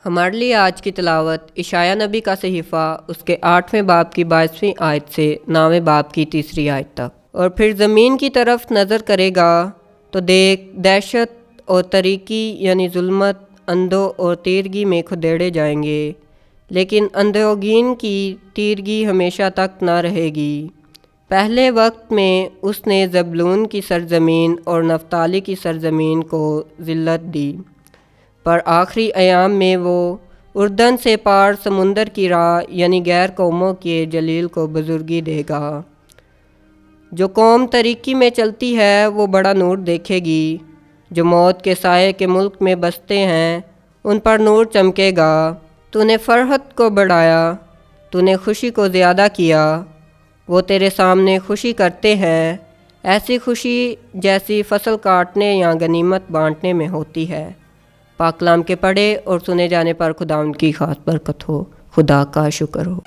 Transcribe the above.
हमारे लिए आज की तिलावत इशाया नबी का सहीफ़ा उसके 8वें बाब की 22वीं आयत से 9वें बाब की 3री आयत तक। और फिर ज़मीन की तरफ नज़र करेगा तो देख दहशत और तरीकी यानी जुल्मत, अंधों और तीरगी में खुदेड़े जाएंगे, लेकिन अंधोगीन की तीरगी हमेशा तक न रहेगी। पहले वक्त में उसने ज़बलून की सरज़मीन और नफ्ताली की सरज़मीन को ज़िल्लत दी, पर आखिरी अयाम में वो उर्दन से पार समुंदर की राह यानी गैर कौमों के जलील को बुजुर्गी देगा। जो कौम तरीकी में चलती है वो बड़ा नूर देखेगी। जो मौत के साये के मुल्क में बसते हैं उन पर नूर चमकेगा। तूने फ़रहत को बढ़ाया, तूने खुशी को ज़्यादा किया। वो तेरे सामने खुशी करते हैं, ऐसी खुशी जैसी फसल काटने या गनीमत बांटने में होती है। पाकलाम के पढ़े और सुने जाने पर खुदा उनकी खास बरकत हो। खुदा का शुक्र हो।